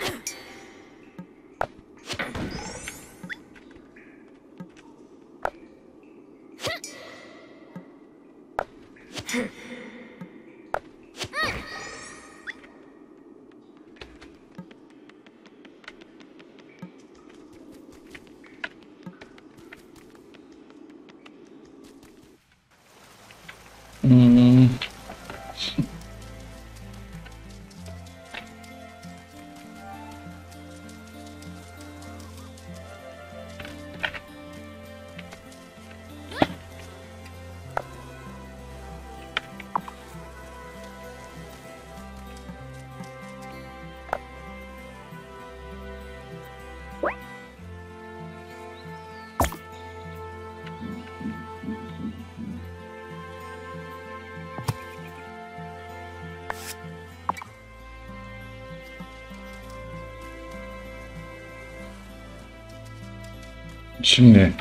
Şimdi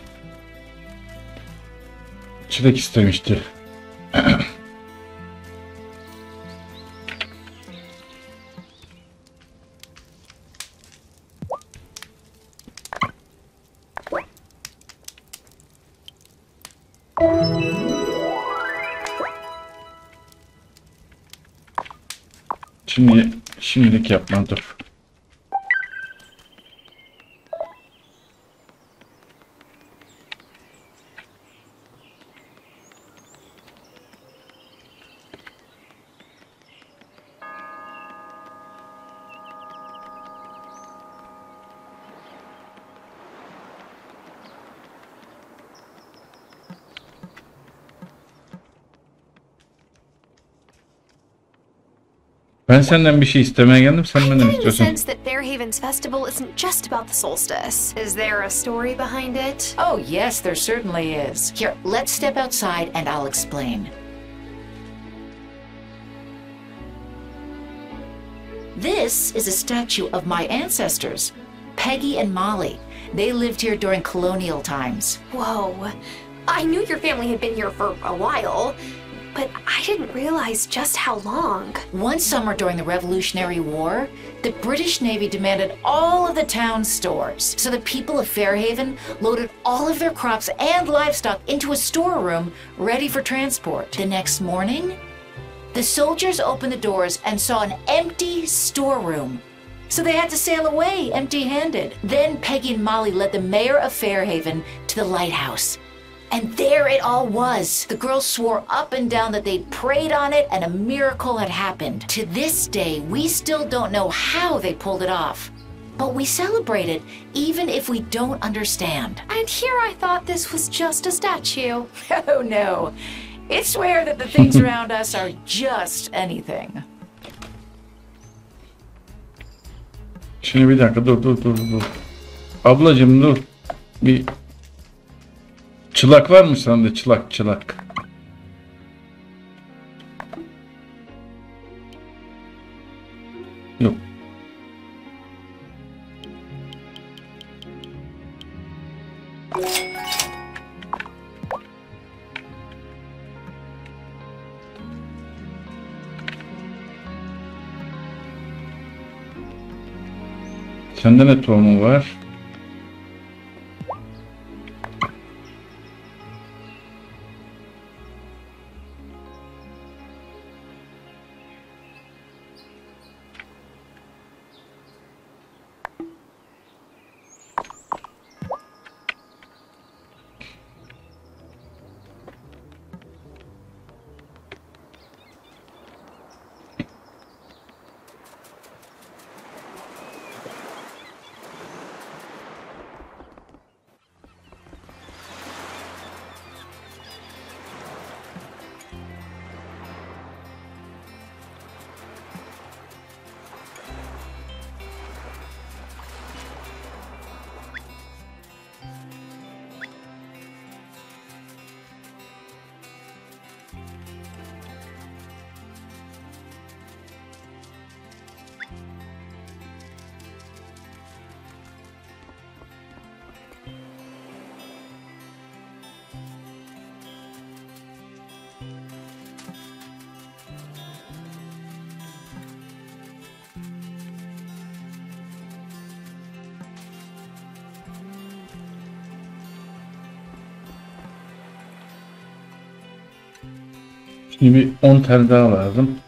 çilek istemişti. Şimdilik yapma, dur. Ben senden bir şey istemeye geldim, sen benden I'm getting the istiyorsun. sense that Fairhaven's festival isn't just about the solstice. Is there a story behind it? Oh, yes, there certainly is. Here, let's step outside and I'll explain. This is a statue of my ancestors, Peggy and Molly. They lived here during colonial times. Whoa. I knew your family had been here for a while, but I didn't realize just how long. One summer during the Revolutionary War, the British Navy demanded all of the town's stores. So the people of Fairhaven loaded all of their crops and livestock into a storeroom ready for transport. The next morning, the soldiers opened the doors and saw an empty storeroom. So they had to sail away empty-handed. Then Peggy and Molly led the mayor of Fairhaven to the lighthouse. And there it all was. The girls swore up and down that they'd prayed on it and a miracle had happened. To this day, we still don't know how they pulled it off. But we celebrate it, even if we don't understand. And here I thought this was just a statue. Oh no. It's rare that the things around us are just anything. Şimdi bir dakika, dur. Ablacığım dur. Bir çılak var mı sende? Çılak. Yok. Sende ne tohumu var? Şimdi bir 10 tel daha lazım.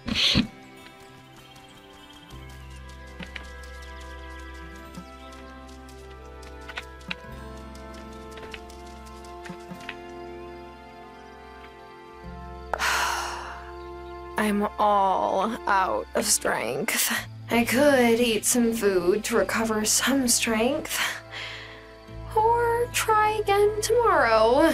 I'm all out of strength. I could eat some food to recover some strength. Or try again tomorrow.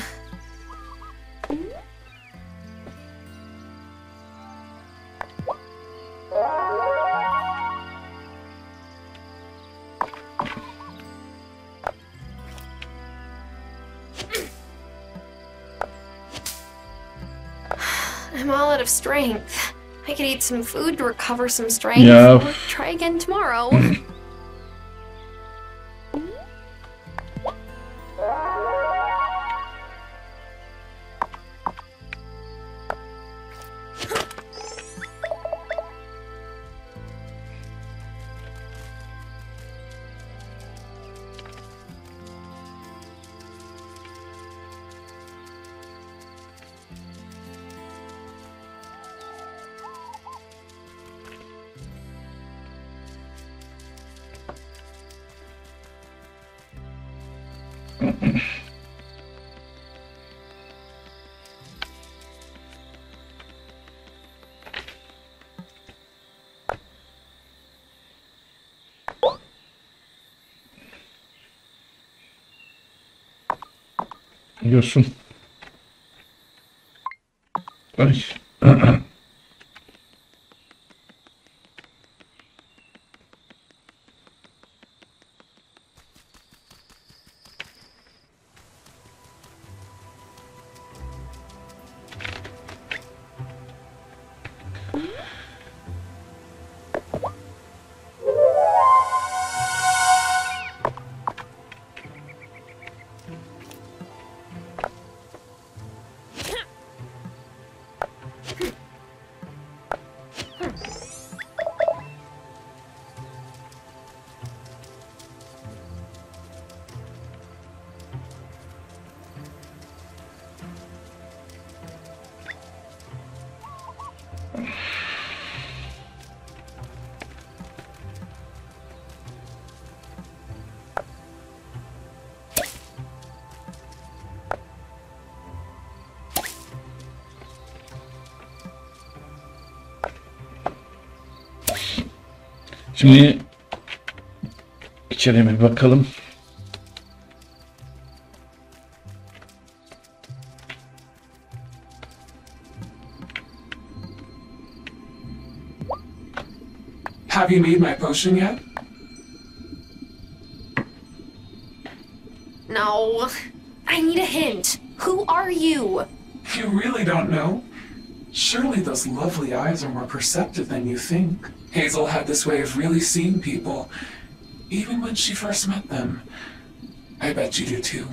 I'm all out of strength. I could eat some food to recover some strength. Yeah. Or try again tomorrow. Diyorsun. Ay. Şimdi içeriye bir bakalım. Have you made my potion yet? No. I need a hint. Who are you? You really don't know? Surely those lovely eyes are more perceptive than you think. Hazel had this way of really seeing people, even when she first met them. I bet you do too.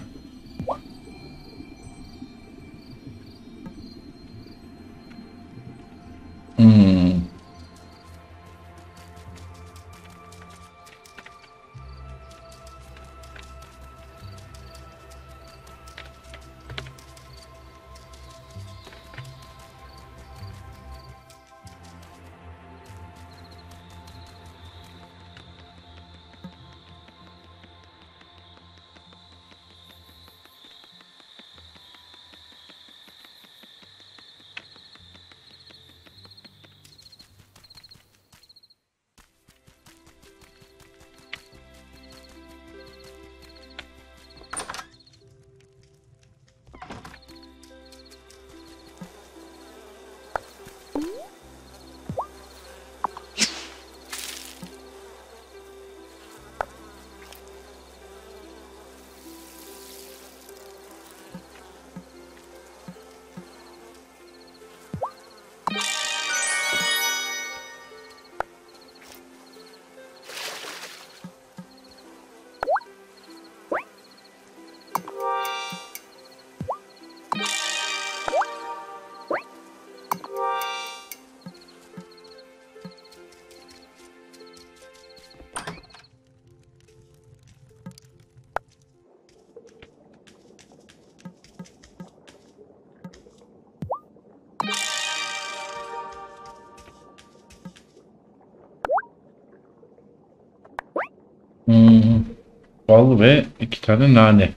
Bal ve 2 tane nane.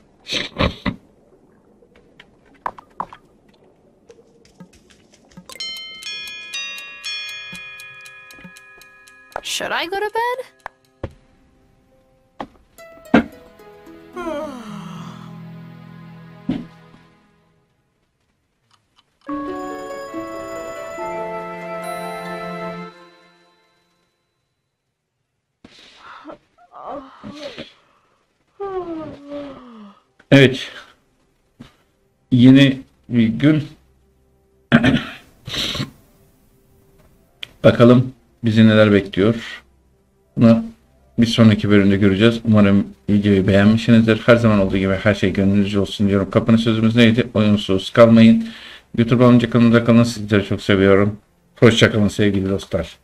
Should I go to bed? Evet. Yeni bir gün. Bakalım bizi neler bekliyor. Bunu bir sonraki bölümde göreceğiz. Umarım videoyu beğenmişsinizdir. Her zaman olduğu gibi her şey gönlünüzce olsun diyorum. Kapanış sözümüz neydi? Oyunsuz kalmayın. YouTube kanalımda kalın. Sizleri çok seviyorum. Hoşça kalın sevgili dostlar.